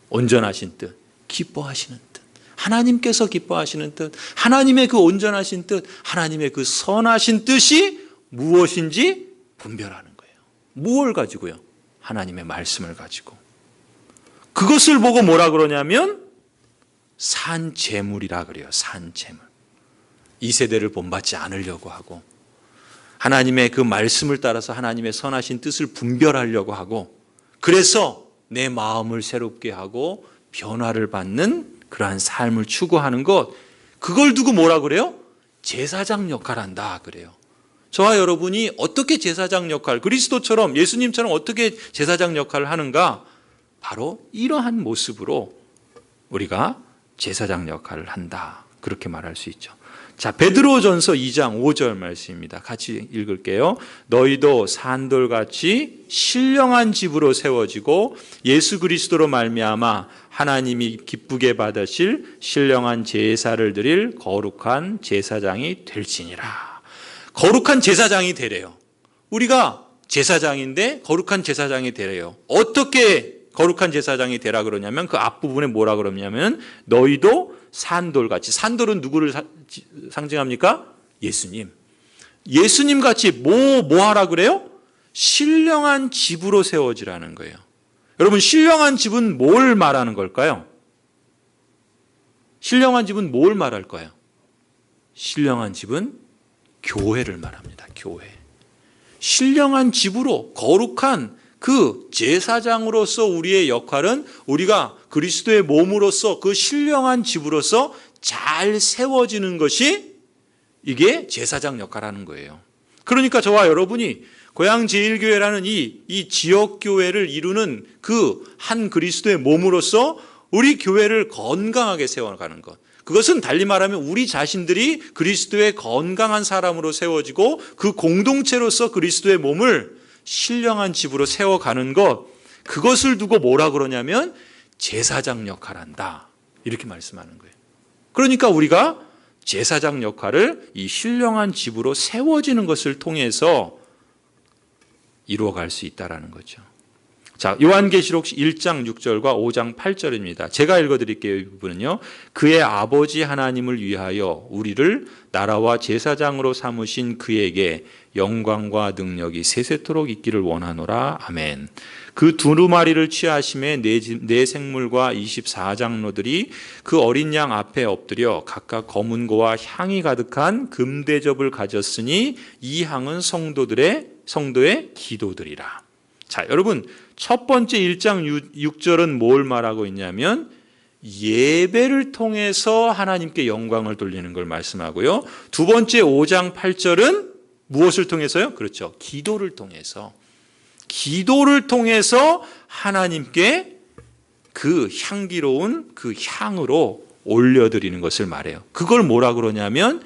온전하신 뜻, 기뻐하시는 뜻. 하나님께서 기뻐하시는 뜻, 하나님의 그 온전하신 뜻, 하나님의 그 선하신 뜻이 무엇인지 분별하는 거예요. 무엇을 가지고요? 하나님의 말씀을 가지고. 그것을 보고 뭐라 그러냐면 산제물이라 그래요. 산제물. 이 세대를 본받지 않으려고 하고 하나님의 그 말씀을 따라서 하나님의 선하신 뜻을 분별하려고 하고 그래서 내 마음을 새롭게 하고 변화를 받는 그러한 삶을 추구하는 것, 그걸 두고 뭐라 그래요? 제사장 역할을 한다 그래요. 저와 여러분이 어떻게 제사장 역할, 그리스도처럼 예수님처럼 어떻게 제사장 역할을 하는가? 바로 이러한 모습으로 우리가 제사장 역할을 한다. 그렇게 말할 수 있죠. 자, 베드로전서 2장 5절 말씀입니다. 같이 읽을게요. 너희도 산돌같이 신령한 집으로 세워지고 예수 그리스도로 말미암아 하나님이 기쁘게 받으실 신령한 제사를 드릴 거룩한 제사장이 될지니라. 거룩한 제사장이 되래요. 우리가 제사장인데 거룩한 제사장이 되래요. 어떻게 거룩한 제사장이 되라 그러냐면 그 앞부분에 뭐라 그러냐면 너희도 산돌같이, 산돌은 누구를 상징합니까? 예수님. 예수님 같이 뭐 하라 그래요? 신령한 집으로 세워지라는 거예요. 여러분, 신령한 집은 뭘 말하는 걸까요? 신령한 집은 뭘 말할까요? 신령한 집은 교회를 말합니다. 교회. 신령한 집으로 거룩한 그 제사장으로서 우리의 역할은 우리가 그리스도의 몸으로서 그 신령한 집으로서 잘 세워지는 것이 이게 제사장 역할하는 거예요. 그러니까 저와 여러분이 고향제일교회라는 이 지역교회를 이루는 그 한 그리스도의 몸으로서 우리 교회를 건강하게 세워가는 것. 그것은 달리 말하면 우리 자신들이 그리스도의 건강한 사람으로 세워지고 그 공동체로서 그리스도의 몸을 신령한 집으로 세워가는 것, 그것을 두고 뭐라 그러냐면 제사장 역할을 한다. 이렇게 말씀하는 거예요. 그러니까 우리가 제사장 역할을 이 신령한 집으로 세워지는 것을 통해서 이루어갈 수 있다라는 거죠. 자, 요한계시록 1장 6절과 5장 8절입니다. 제가 읽어드릴게요. 이 부분은요. 그의 아버지 하나님을 위하여 우리를 나라와 제사장으로 삼으신 그에게 영광과 능력이 세세토록 있기를 원하노라. 아멘. 그 두루마리를 취하심에 네 생물과 24장로들이 그 어린 양 앞에 엎드려 각각 검은 고와 향이 가득한 금대접을 가졌으니 이 향은 성도의 기도들이라. 자, 여러분, 첫 번째 1장 6절은 뭘 말하고 있냐면 예배를 통해서 하나님께 영광을 돌리는 걸 말씀하고요. 두 번째 5장 8절은 무엇을 통해서요? 그렇죠. 기도를 통해서 하나님께 그 향기로운 그 향으로 올려드리는 것을 말해요. 그걸 뭐라 그러냐면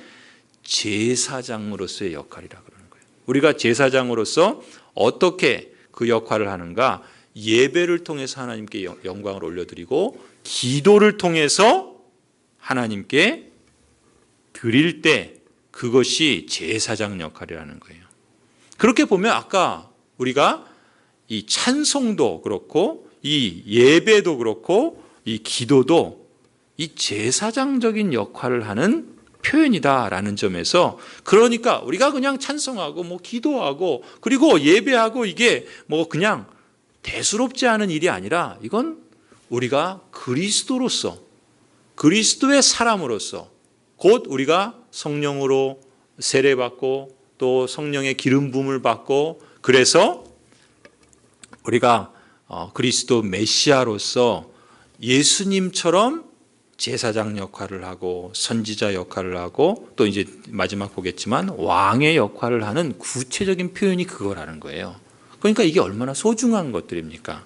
제사장으로서의 역할이라 그러는 거예요. 우리가 제사장으로서 어떻게 그 역할을 하는가? 예배를 통해서 하나님께 영광을 올려드리고 기도를 통해서 하나님께 드릴 때 그것이 제사장 역할이라는 거예요. 그렇게 보면 아까 우리가 이 찬송도 그렇고 이 예배도 그렇고 이 기도도 이 제사장적인 역할을 하는 표현이다라는 점에서, 그러니까 우리가 그냥 찬송하고 뭐 기도하고 그리고 예배하고 이게 뭐 그냥 대수롭지 않은 일이 아니라 이건 우리가 그리스도로서, 그리스도의 사람으로서, 곧 우리가 성령으로 세례받고 또 성령의 기름 부음을 받고 그래서 우리가 그리스도 메시아로서 예수님처럼 제사장 역할을 하고 선지자 역할을 하고 또 이제 마지막 보겠지만 왕의 역할을 하는 구체적인 표현이 그거라는 거예요. 그러니까 이게 얼마나 소중한 것들입니까?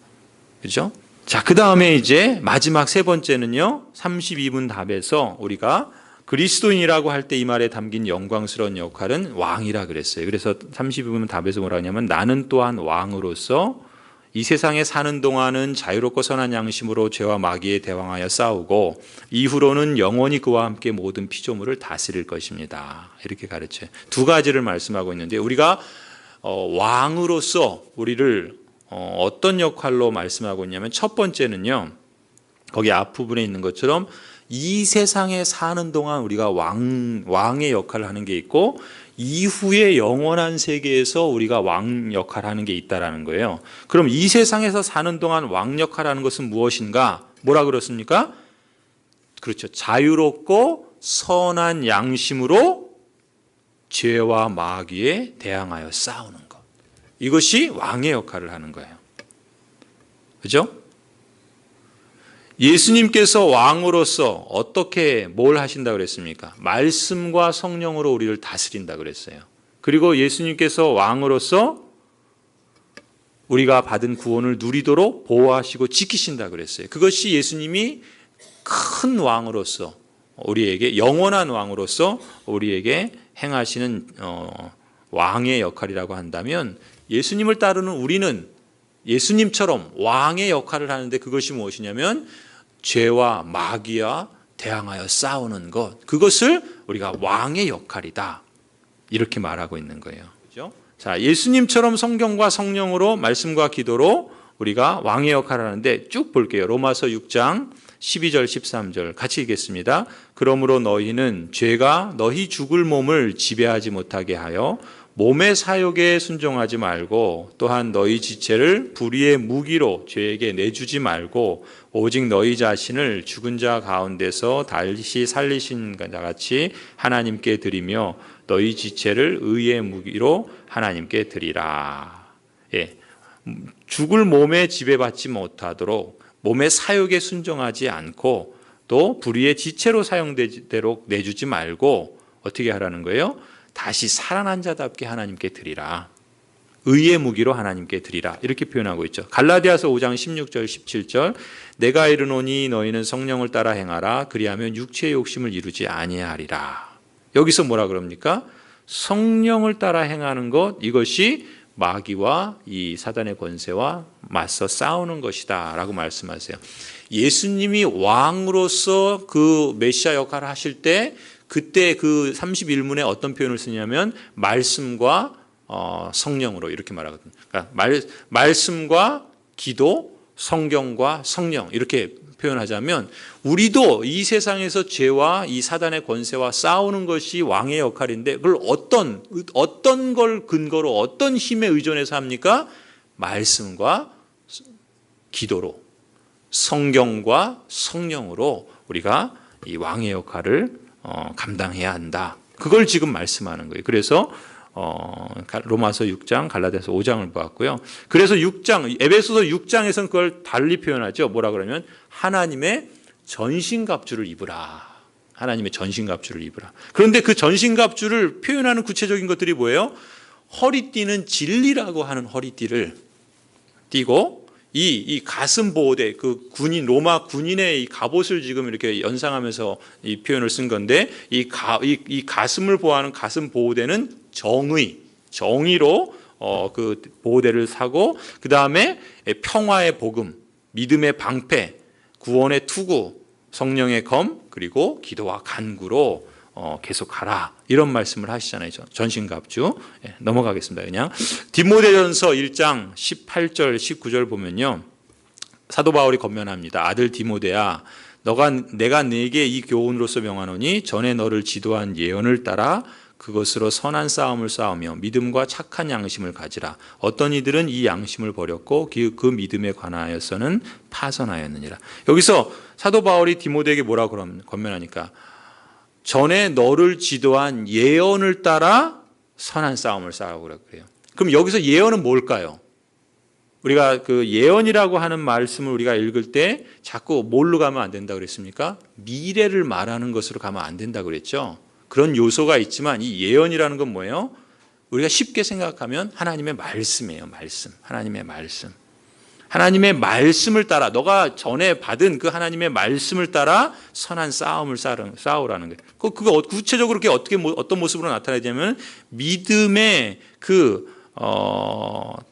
그렇죠? 자, 그 다음에 이제 마지막 세 번째는요, 32분 답에서 우리가 그리스도인이라고 할 때 이 말에 담긴 영광스러운 역할은 왕이라 그랬어요. 그래서 32분 답에서 뭐라 하냐면 나는 또한 왕으로서 이 세상에 사는 동안은 자유롭고 선한 양심으로 죄와 마귀에 대항하여 싸우고 이후로는 영원히 그와 함께 모든 피조물을 다스릴 것입니다. 이렇게 가르쳐요. 두 가지를 말씀하고 있는데 우리가 왕으로서 우리를 어떤 역할로 말씀하고 있냐면 첫 번째는요, 거기 앞부분에 있는 것처럼 이 세상에 사는 동안 우리가 왕의 역할을 하는 게 있고 이후에 영원한 세계에서 우리가 왕 역할을 하는 게 있다라는 거예요. 그럼 이 세상에서 사는 동안 왕 역할을 하는 것은 무엇인가? 뭐라 그렇습니까? 그렇죠. 자유롭고 선한 양심으로 죄와 마귀에 대항하여 싸우는 것. 이것이 왕의 역할을 하는 거예요. 그죠? 예수님께서 왕으로서 어떻게 뭘 하신다고 그랬습니까? 말씀과 성령으로 우리를 다스린다 그랬어요. 그리고 예수님께서 왕으로서 우리가 받은 구원을 누리도록 보호하시고 지키신다 그랬어요. 그것이 예수님이 큰 왕으로서 우리에게, 영원한 왕으로서 우리에게 행하시는 왕의 역할이라고 한다면, 예수님을 따르는 우리는 예수님처럼 왕의 역할을 하는데 그것이 무엇이냐면 죄와 마귀와 대항하여 싸우는 것, 그것을 우리가 왕의 역할이다 이렇게 말하고 있는 거예요. 그렇죠? 자, 예수님처럼 성경과 성령으로 말씀과 기도로 우리가 왕의 역할을 하는데 쭉 볼게요. 로마서 6장 12절 13절 같이 읽겠습니다. 그러므로 너희는 죄가 너희 죽을 몸을 지배하지 못하게 하여 몸의 사욕에 순종하지 말고, 또한 너희 지체를 불의의 무기로 죄에게 내주지 말고 오직 너희 자신을 죽은 자 가운데서 다시 살리신 자 같이 하나님께 드리며 너희 지체를 의의 무기로 하나님께 드리라. 예. 죽을 몸에 지배받지 못하도록 몸의 사욕에 순종하지 않고 또 불의의 지체로 사용되도록 내주지 말고 어떻게 하라는 거예요? 다시 살아난 자답게 하나님께 드리라. 의의 무기로 하나님께 드리라. 이렇게 표현하고 있죠. 갈라디아서 5장 16절 17절 내가 이르노니 너희는 성령을 따라 행하라. 그리하면 육체의 욕심을 이루지 아니하리라. 여기서 뭐라 그럽니까? 성령을 따라 행하는 것, 이것이 마귀와 이 사단의 권세와 맞서 싸우는 것이다 라고 말씀하세요. 예수님이 왕으로서 그 메시아 역할을 하실 때 그때 그 31문에 어떤 표현을 쓰냐면 말씀과 성령으로 이렇게 말하거든요. 그러니까 말씀과 기도, 성경과 성령 이렇게 표현하자면 우리도 이 세상에서 죄와 이 사단의 권세와 싸우는 것이 왕의 역할인데 그걸 어떤 걸 근거로 어떤 힘에 의존해서 합니까? 말씀과 기도로 성경과 성령으로 우리가 이 왕의 역할을 감당해야 한다. 그걸 지금 말씀하는 거예요. 그래서 로마서 6장, 갈라디아서 5장을 보았고요. 그래서 에베소서 6장에서는 그걸 달리 표현하죠. 뭐라 그러면 하나님의 전신갑주를 입으라. 하나님의 전신갑주를 입으라. 그런데 그 전신갑주를 표현하는 구체적인 것들이 뭐예요? 허리띠는 진리라고 하는 허리띠를 띠고 이 가슴 보호대, 그 로마 군인의 이 갑옷을 지금 이렇게 연상하면서 이 표현을 쓴 건데 이 가슴을 보호하는 가슴 보호대는 정의로 그 보호대를 사고 그 다음에 평화의 복음, 믿음의 방패, 구원의 투구, 성령의 검 그리고 기도와 간구로 계속하라 이런 말씀을 하시잖아요. 전신갑주. 넘어가겠습니다. 그냥 디모데전서 1장 18절 19절 보면요. 사도 바울이 권면합니다. 아들 디모데야 내가 네게 이 교훈으로서 명하노니 전에 너를 지도한 예언을 따라 그것으로 선한 싸움을 싸우며 믿음과 착한 양심을 가지라. 어떤 이들은 이 양심을 버렸고 그 믿음에 관하여서는 파선하였느니라. 여기서 사도 바울이 디모데에게 뭐라고 권면하니까 전에 너를 지도한 예언을 따라 선한 싸움을 싸우라 그래요. 그럼 여기서 예언은 뭘까요? 우리가 그 예언이라고 하는 말씀을 우리가 읽을 때 자꾸 뭘로 가면 안 된다 그랬습니까? 미래를 말하는 것으로 가면 안 된다 그랬죠. 그런 요소가 있지만 이 예언이라는 건 뭐예요? 우리가 쉽게 생각하면 하나님의 말씀이에요. 말씀. 하나님의 말씀. 하나님의 말씀을 따라 너가 전에 받은 그 하나님의 말씀을 따라 선한 싸움을 싸우라는 거예요. 그거 구체적으로 그게 어떤 모습으로 나타나냐면 믿음에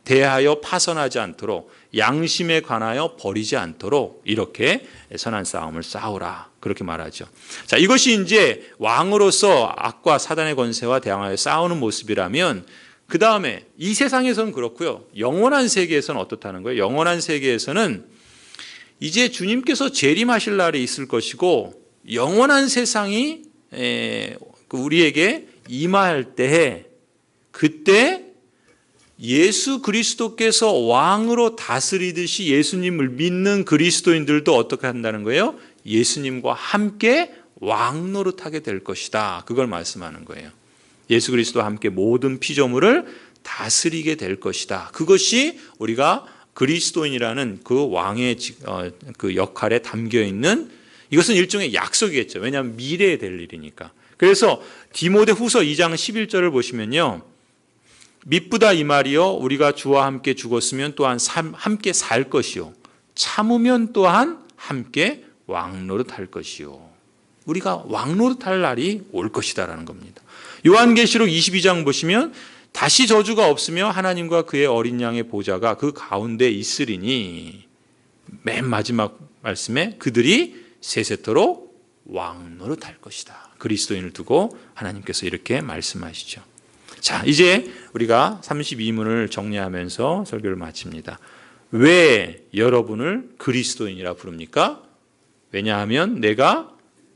대하여 파선하지 않도록 양심에 관하여 버리지 않도록 이렇게 선한 싸움을 싸우라. 그렇게 말하죠. 자, 이것이 이제 왕으로서 악과 사단의 권세와 대항하여 싸우는 모습이라면 그 다음에 이 세상에서는 그렇고요. 영원한 세계에서는 어떻다는 거예요? 영원한 세계에서는 이제 주님께서 재림하실 날이 있을 것이고 영원한 세상이 우리에게 임할 때에 그때 예수 그리스도께서 왕으로 다스리듯이 예수님을 믿는 그리스도인들도 어떻게 한다는 거예요? 예수님과 함께 왕 노릇하게 될 것이다. 그걸 말씀하는 거예요. 예수 그리스도와 함께 모든 피조물을 다스리게 될 것이다. 그것이 우리가 그리스도인이라는 그 왕의 그 역할에 담겨 있는 이것은 일종의 약속이겠죠. 왜냐하면 미래에 될 일이니까. 그래서 디모데후서 2장 11절을 보시면요. 미쁘다 이 말이요 우리가 주와 함께 죽었으면 또한 함께 살 것이요 참으면 또한 함께 왕노릇할 것이요. 우리가 왕노릇할 날이 올 것이다라는 겁니다. 요한계시록 22장 보시면 다시 저주가 없으며 하나님과 그의 어린 양의 보좌가 그 가운데 있으리니 맨 마지막 말씀에 그들이 세세토록 왕노릇할 것이다. 그리스도인을 두고 하나님께서 이렇게 말씀하시죠. 자, 이제 우리가 32문을 정리하면서 설교를 마칩니다. 왜 여러분을 그리스도인이라 부릅니까? 왜냐하면 내가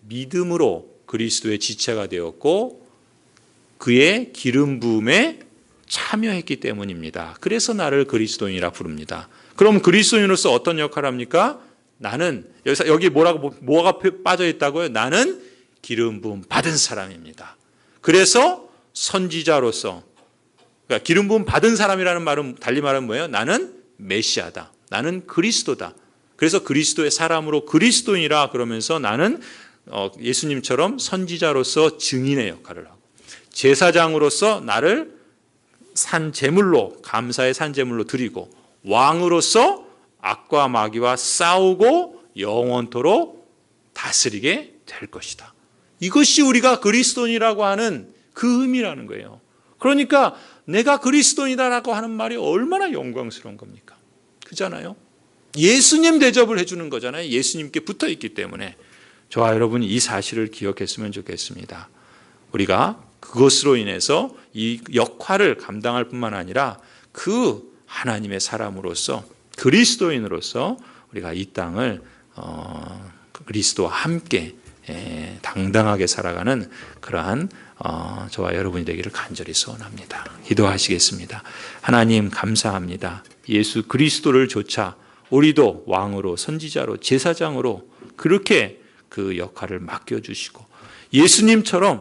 믿음으로 그리스도의 지체가 되었고 그의 기름 부음에 참여했기 때문입니다. 그래서 나를 그리스도인이라 부릅니다. 그럼 그리스도인으로서 어떤 역할을 합니까? 나는 여기 뭐가 빠져 있다고요? 나는 기름 부음 받은 사람입니다. 그래서 선지자로서 그러니까 기름 부음 받은 사람이라는 말은 달리 말하면 뭐예요? 나는 메시아다. 나는 그리스도다. 그래서 그리스도의 사람으로 그리스도인이라 그러면서 나는 예수님처럼 선지자로서 증인의 역할을 하고 제사장으로서 나를 산제물로 감사의 산제물로 드리고 왕으로서 악과 마귀와 싸우고 영원토록 다스리게 될 것이다. 이것이 우리가 그리스도인이라고 하는 그 의미라는 거예요. 그러니까 내가 그리스도인이다라고 하는 말이 얼마나 영광스러운 겁니까? 그잖아요. 예수님 대접을 해주는 거잖아요. 예수님께 붙어 있기 때문에 저와 여러분이 이 사실을 기억했으면 좋겠습니다. 우리가 그것으로 인해서 이 역할을 감당할 뿐만 아니라 그 하나님의 사람으로서 그리스도인으로서 우리가 이 땅을 그리스도와 함께 당당하게 살아가는 그러한 저와 여러분이 되기를 간절히 소원합니다. 기도하시겠습니다. 하나님 감사합니다. 예수 그리스도를 조차 우리도 왕으로 선지자로 제사장으로 그렇게 그 역할을 맡겨주시고 예수님처럼